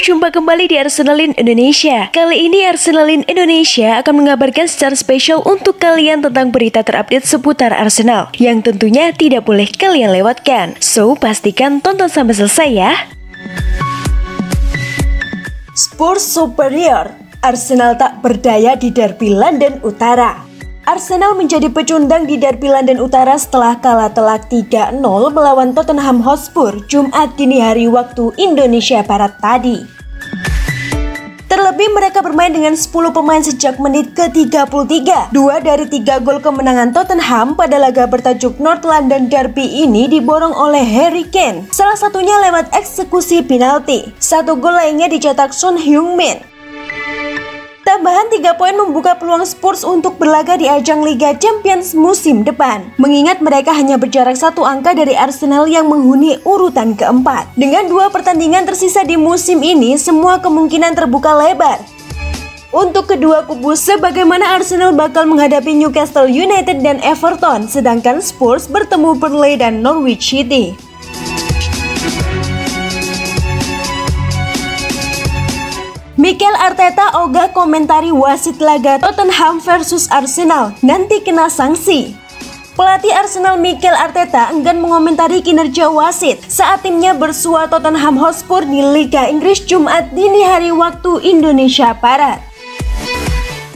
jumpa kembali di Arsenalin Indonesia. Kali ini Arsenalin Indonesia akan mengabarkan secara spesial untuk kalian tentang berita terupdate seputar Arsenal yang tentunya tidak boleh kalian lewatkan. So, pastikan tonton sampai selesai ya. Spurs superior, Arsenal tak berdaya di derby London Utara. Arsenal menjadi pecundang di derby London Utara setelah kalah telak 3-0 melawan Tottenham Hotspur Jumat dini hari waktu Indonesia Barat tadi. Terlebih mereka bermain dengan 10 pemain sejak menit ke-33. 2 dari 3 gol kemenangan Tottenham pada laga bertajuk North London Derby ini diborong oleh Harry Kane. Salah satunya lewat eksekusi penalti. 1 gol lainnya dicetak Son Heung-min. Tambahan 3 poin membuka peluang Spurs untuk berlaga di ajang Liga Champions musim depan. Mengingat mereka hanya berjarak 1 angka dari Arsenal yang menghuni urutan keempat. Dengan 2 pertandingan tersisa di musim ini, semua kemungkinan terbuka lebar untuk kedua kubu, sebagaimana Arsenal bakal menghadapi Newcastle United dan Everton, sedangkan Spurs bertemu Burnley dan Norwich City. Mikel Arteta ogah komentari wasit laga Tottenham versus Arsenal, nanti kena sanksi. Pelatih Arsenal Mikel Arteta enggan mengomentari kinerja wasit saat timnya bersua Tottenham Hotspur di Liga Inggris Jumat dini hari waktu Indonesia Barat.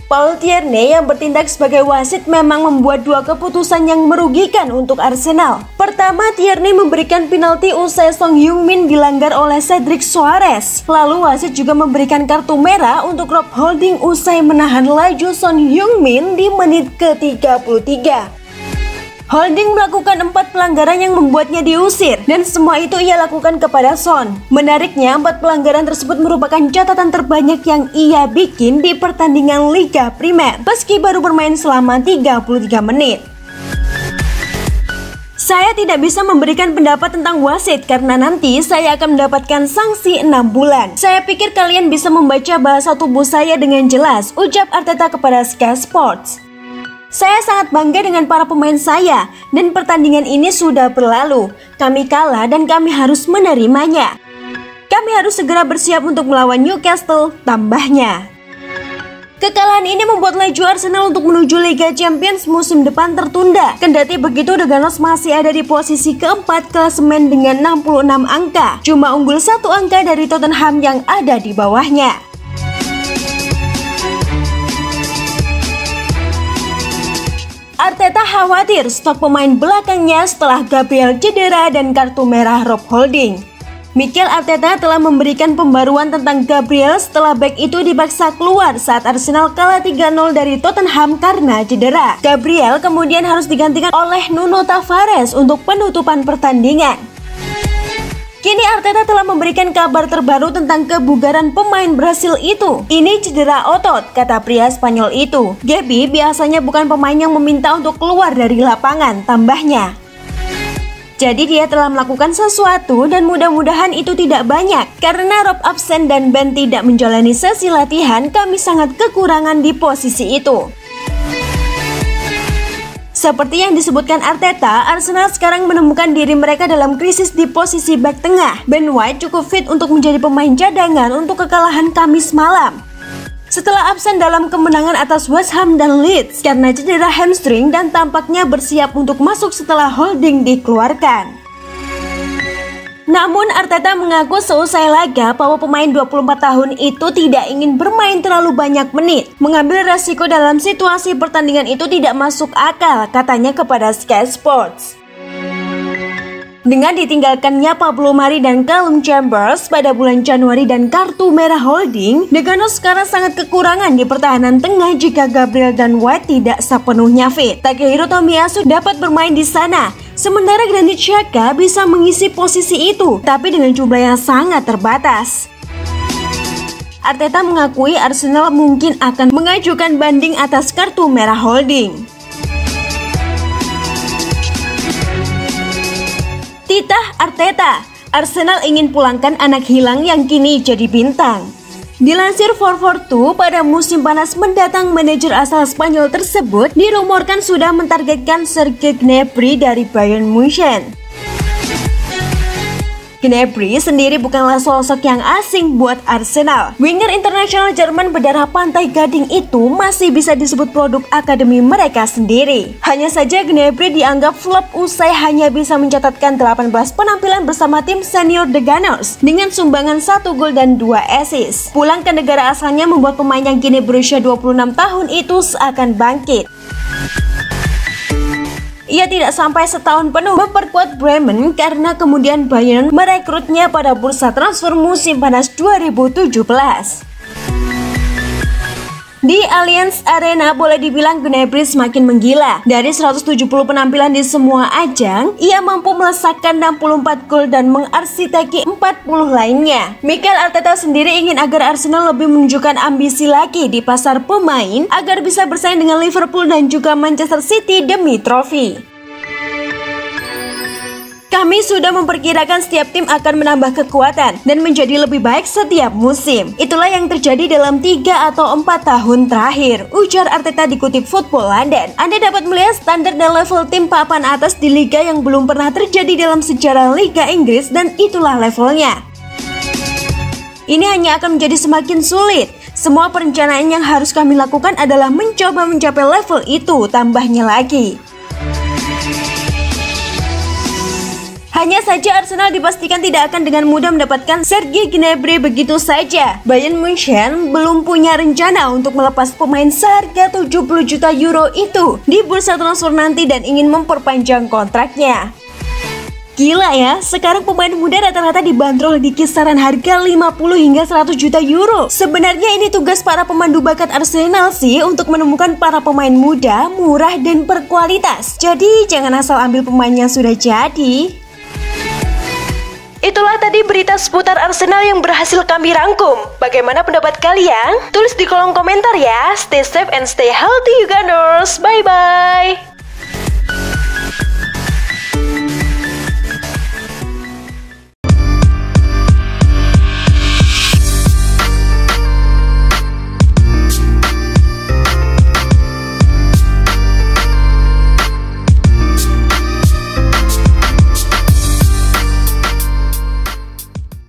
Paul Tierney yang bertindak sebagai wasit memang membuat 2 keputusan yang merugikan untuk Arsenal. Pertama, Tierney memberikan penalti usai Son Heung-min dilanggar oleh Cedric Soares. Lalu wasit juga memberikan kartu merah untuk Rob Holding usai menahan laju Son Heung-min di menit ke-33. Holding melakukan 4 pelanggaran yang membuatnya diusir, dan semua itu ia lakukan kepada Son. Menariknya, 4 pelanggaran tersebut merupakan catatan terbanyak yang ia bikin di pertandingan Liga Primer, meski baru bermain selama 33 menit. Saya tidak bisa memberikan pendapat tentang wasit karena nanti saya akan mendapatkan sanksi 6 bulan. Saya pikir kalian bisa membaca bahasa tubuh saya dengan jelas, ucap Arteta kepada Sky Sports. Saya sangat bangga dengan para pemain saya dan pertandingan ini sudah berlalu. Kami kalah dan kami harus menerimanya. Kami harus segera bersiap untuk melawan Newcastle, tambahnya. Kekalahan ini membuat laju Arsenal untuk menuju Liga Champions musim depan tertunda. Kendati begitu, The Gunners masih ada di posisi keempat klasemen dengan 66 angka. Cuma unggul 1 angka dari Tottenham yang ada di bawahnya. Arteta khawatir stok pemain belakangnya setelah Gabriel cedera dan kartu merah Rob Holding. Mikel Arteta telah memberikan pembaruan tentang Gabriel setelah bek itu dipaksa keluar saat Arsenal kalah 3-0 dari Tottenham karena cedera. Gabriel kemudian harus digantikan oleh Nuno Tavares untuk penutupan pertandingan. Kini Arteta telah memberikan kabar terbaru tentang kebugaran pemain Brasil itu. Ini cedera otot, kata pria Spanyol itu. Gabi biasanya bukan pemain yang meminta untuk keluar dari lapangan, tambahnya. Jadi dia telah melakukan sesuatu dan mudah-mudahan itu tidak banyak. Karena Rob absen dan Ben tidak menjalani sesi latihan, kami sangat kekurangan di posisi itu. Seperti yang disebutkan Arteta, Arsenal sekarang menemukan diri mereka dalam krisis di posisi bek tengah. Ben White cukup fit untuk menjadi pemain cadangan untuk kekalahan Kamis malam setelah absen dalam kemenangan atas West Ham dan Leeds karena cedera hamstring dan tampaknya bersiap untuk masuk setelah Holding dikeluarkan. Namun Arteta mengaku seusai laga bahwa pemain 24 tahun itu tidak ingin bermain terlalu banyak menit. Mengambil resiko dalam situasi pertandingan itu tidak masuk akal, katanya kepada Sky Sports. Dengan ditinggalkannya Pablo Mari dan Callum Chambers pada bulan Januari dan kartu merah Holding, The Gunners sekarang sangat kekurangan di pertahanan tengah jika Gabriel dan White tidak sepenuhnya fit. Takehiro Tomiyasu dapat bermain di sana, sementara Granit Xhaka bisa mengisi posisi itu, tapi dengan jumlah yang sangat terbatas. Arteta mengakui Arsenal mungkin akan mengajukan banding atas kartu merah Holding. Titah Arteta, Arsenal ingin pulangkan anak hilang yang kini jadi bintang. Dilansir 442, pada musim panas mendatang manajer asal Spanyol tersebut dirumorkan sudah mentargetkan Serge Gnabry dari Bayern Munchen. Gnabry sendiri bukanlah sosok yang asing buat Arsenal. Winger internasional Jerman berdarah pantai Gading itu masih bisa disebut produk akademi mereka sendiri. Hanya saja Gnabry dianggap flop usai hanya bisa mencatatkan 18 penampilan bersama tim senior The Gunners dengan sumbangan 1 gol dan 2 assist. Pulang ke negara asalnya membuat pemain yang kini berusia 26 tahun itu seakan bangkit. Ia tidak sampai setahun penuh memperkuat Bremen karena kemudian Bayern merekrutnya pada bursa transfer musim panas 2017. Di Allianz Arena boleh dibilang Gnabry semakin menggila. Dari 170 penampilan di semua ajang, ia mampu melesakkan 64 gol dan mengarsiteki 40 lainnya. Mikel Arteta sendiri ingin agar Arsenal lebih menunjukkan ambisi lagi di pasar pemain agar bisa bersaing dengan Liverpool dan juga Manchester City demi trofi. Kami sudah memperkirakan setiap tim akan menambah kekuatan dan menjadi lebih baik setiap musim. Itulah yang terjadi dalam 3 atau 4 tahun terakhir, ujar Arteta dikutip Football London. Anda dapat melihat standar dan level tim papan atas di liga yang belum pernah terjadi dalam sejarah Liga Inggris dan itulah levelnya. Ini hanya akan menjadi semakin sulit. Semua perencanaan yang harus kami lakukan adalah mencoba mencapai level itu, tambahnya lagi. Hanya saja Arsenal dipastikan tidak akan dengan mudah mendapatkan Serge Gnabry begitu saja. Bayern Munchen belum punya rencana untuk melepas pemain seharga 70 juta euro itu di bursa transfer nanti dan ingin memperpanjang kontraknya. Gila ya, sekarang pemain muda rata-rata dibanderol di kisaran harga 50 hingga 100 juta euro. Sebenarnya ini tugas para pemandu bakat Arsenal sih untuk menemukan para pemain muda, murah dan berkualitas. Jadi jangan asal ambil pemain yang sudah jadi. Itulah tadi berita seputar Arsenal yang berhasil kami rangkum. Bagaimana pendapat kalian? Tulis di kolom komentar ya. Stay safe and stay healthy, you Gunners. Bye-bye.